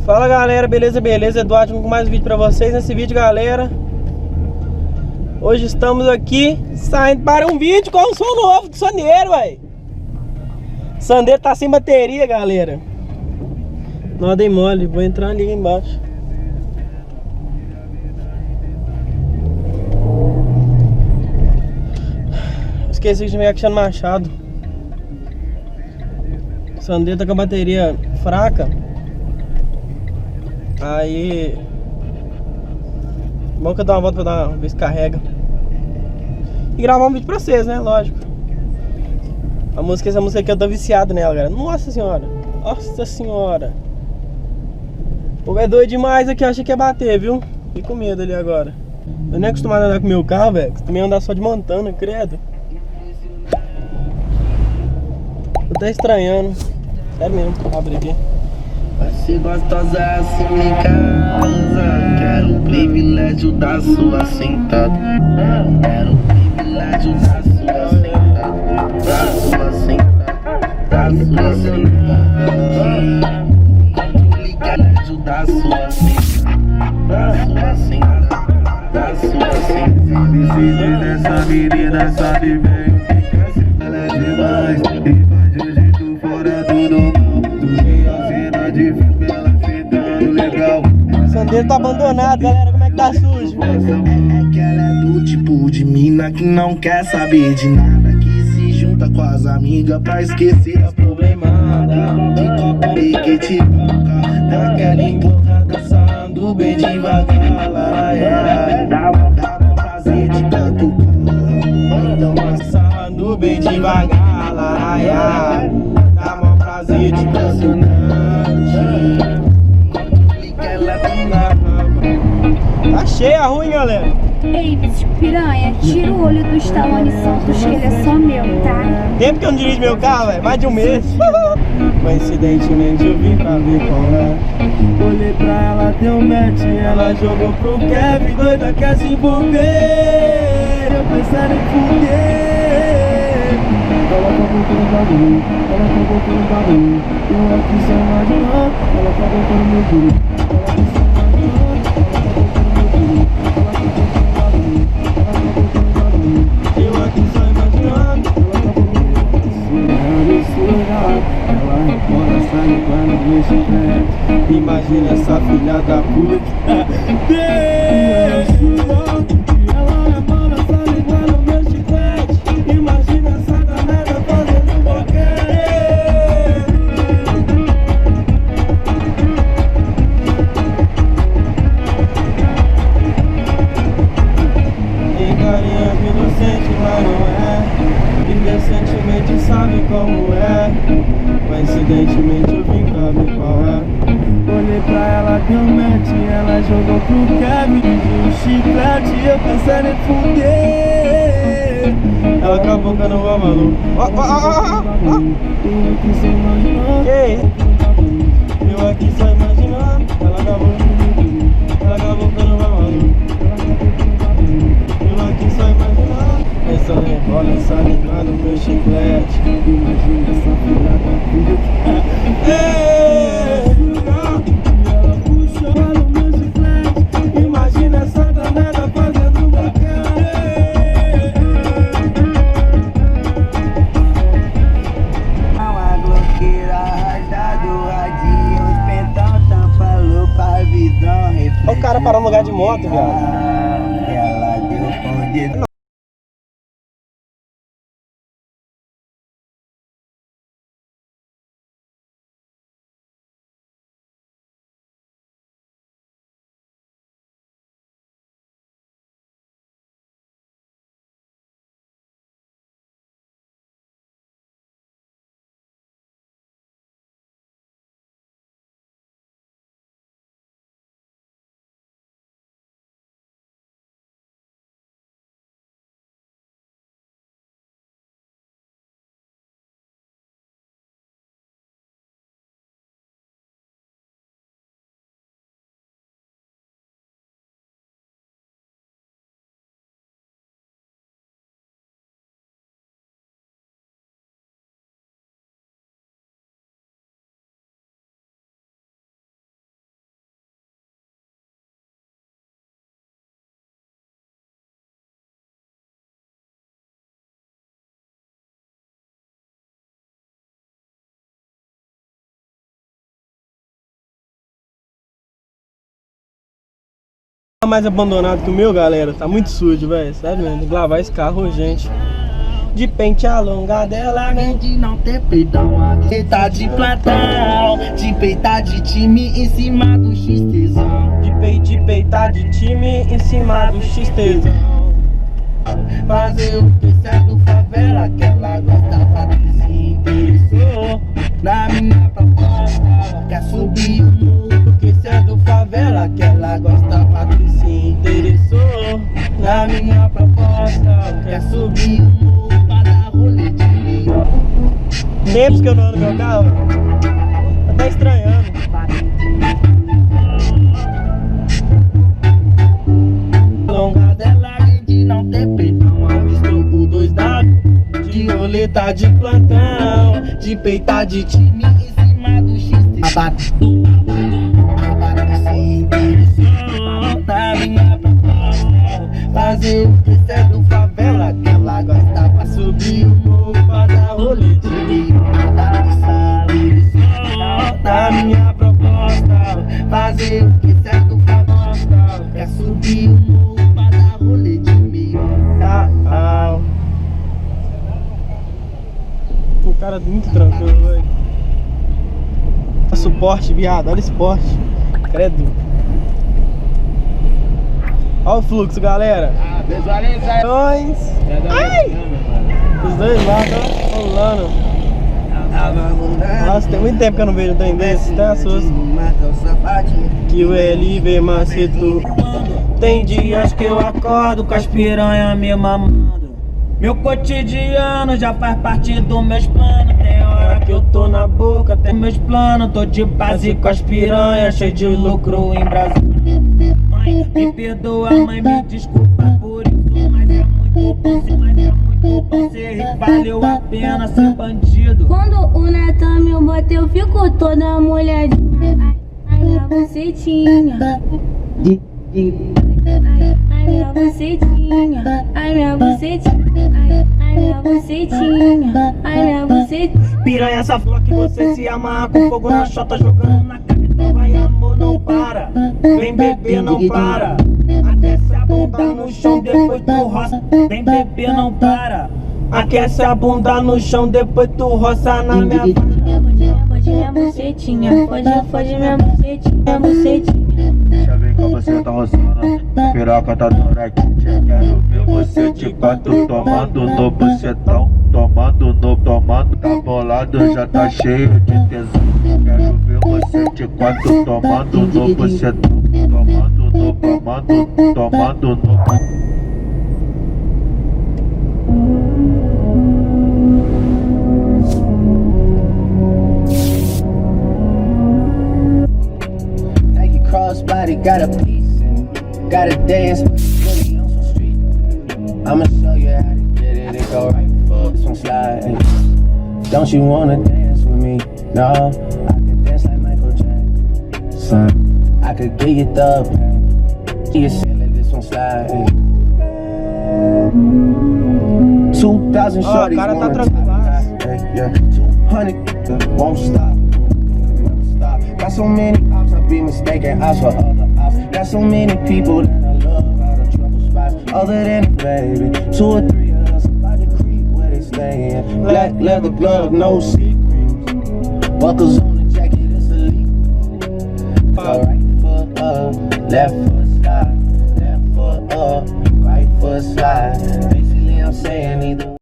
Fala galera, beleza, beleza? Eduardo com mais um vídeo pra vocês. Nesse vídeo, galera, hoje estamos aqui saindo para um vídeo com o som novo do Sandeiro, ué. Sandeiro tá sem bateria, galera. Não dei mole, vou entrar ali embaixo. Esqueci de me Cristiano Machado. O Sandeiro tá com a bateria fraca. Aí bom que eu dou uma volta pra ver se carrega e gravar um vídeo pra vocês, né? Lógico. Essa música aqui eu tô viciado nela, galera. Nossa senhora. Nossa senhora. O povo é doido demais aqui, eu achei que ia bater, viu? Fiquei com medo ali agora. Eu nem acostumado a andar com o meu carro, velho. Também andar só de montana, credo. Tô até estranhando. Sério mesmo, abre aqui. Vai ser gostosa assim em casa. Quero o privilégio da sua sentada. Quero o privilégio da sua sentada. Da sua sentada. Da sua sentada. Privilégio da sua sentada. Da sua sentada. Da sua sentada. Preciso dessa menina, sabe bem o que quer ser. Ela é demais e faz de um jeito fora do normal. De filme, ela ficando legal. O Sandeiro tá abandonado, galera. Como é que tá sujo? É que ela é do tipo de mina que não quer saber de nada, que se junta com as amigas pra esquecer as problemadas. De copo e que te toca, daquela empurrada, dançando bem devagar. Dá um prazer de canto. Então dançando bem devagar. Dá um prazer de canto. Tá cheia ruim, galera. Ei, piranha, tira o olho do Stallone Santos, que ele é só meu, tá? Tempo que eu não dirijo meu carro, velho. Mais de um mês. Coincidentemente eu vim pra ver qual é. Olhei pra ela, deu match. Ela jogou pro Kevin, doida quer se envolver. Eu pensando em fuder. Ela acabou com o bagulho, ela acabou com o bagulho. Eu aqui só imaginando, ela acabou com o meu filho. Imagina essa filha da puta. Deus, ela rebola essa língua no meu chiclete. Imagina essa danada fazendo boquete. Tem carinha que inocente, mas não é. Indecentemente sabe como é. Coincidentemente eu vim pra ver qual é. Olhei pra ela, deu match. Ela jogou pro Kevin, um chiclete. Eu pensando em fuder. Ela acabou que eu não vou, maluco. Eu aqui só imaginando. Ela acabou que eu não vou, maluco. Eu aqui só imaginando. Essa rebola, essa língua no meu chiclete. Imagina essa filha da puta. Ela puxa no meu chiclete. Imagina essa danada fazendo boquete. Uma gloqueira rajada, radinho, os pentão tampa, lupa, visão, reflexão. Olha o cara parando no lugar de moto, viado. Ela deu com Tá mais abandonado que o meu, galera. Tá muito sujo, velho. Sério mesmo, tem que lavar esse carro urgente. De pente alongado, ela de não ter perdão, a tá de platão, de peitar de time em cima do X-tesão. de peitar de time em cima do X-tesão. Fazer o que é do favela, que ela gosta pra se interessou na minha proposta. Quer subir o mundo, que é do favela, que ela gosta pra se interessou na minha proposta. Quer subir o mundo pra dar rolê de mim. Tempos que eu não ando no meu carro, até estranhando. Longa dela de não ter perdão, avistou por 2 dados, de roleta de plantão, de peitar de time em cima do X. Abate sem intenção, na minha proposta. Fazer o que é do favela, que ela gosta pra subir o morro, pra dar rolê de mim. Na minha proposta, fazer o que é do favela, quer subir o morro, pra dar rolê de mim. O cara é muito tranquilo, velho. Suporte, viado, olha esse porte. Credo. Olha o fluxo, galera. Visualizações. Ai! Os dois lados, ó, rolando. Nossa, tem muito tempo que eu não vejo um trem desse, até assusta. Que o LV Macedo. Tem dias que eu acordo com as piranhas me mamando. Meu cotidiano já faz parte dos meus planos. Tem hora que eu tô na boca, tem meus planos. Tô de base com as piranhas, cheio de lucro em Brasil. Mãe, me perdoa, mãe, me desculpa por isso. Mas é muito bom ser rico, valeu a pena ser bandido. Quando o Natan me bota, eu fico toda molhadinha. Ai, minha bucetinha. Ai, minha bucetinha. Ai, minha bucetinha. Ai, minha bucetinha. Ai, minha bucetinha. Piranha essa flor que você se amarra com fogo na chota, jogando na cara. Vai amor, não para. Vem beber, não para. Aquece a bunda no chão, depois tu roça. Vem beber, não para. Aquece a bunda no chão, depois tu roça na minha Fode minha bucetinha. Fode minha bucetinha, bucetinha. Deixa ver como você tá roçando, piroca tá durequinha. Quero ver você de 4 tomando no bucetão. Tomando, tá bolado, já tá cheio de tesão. Quero ver você de 4 tomando no bucetão. Tomando no. Crossbody got a piece and gotta dance, but really on some street. I'ma show you how to get it. It go right foot, this one slide. Don't you wanna dance with me? No, I could dance like Michael Jackson. I could get you the pain. You silly, this one slide. 2,000 shorties cara tá wanna tranquilaço. yeah, 200 won't stop. Got so many ops, I be mistaken ops for other ops. Got so many people that I love out of trouble spots. Other than it, baby, 2 or 3 of us about to creep where they stayin'. Black leather glove, no sequins. Buckles on the jacket, it's elite. Go right foot up, left foot slide. Left foot up, right foot slide. Basically, I'm saying either.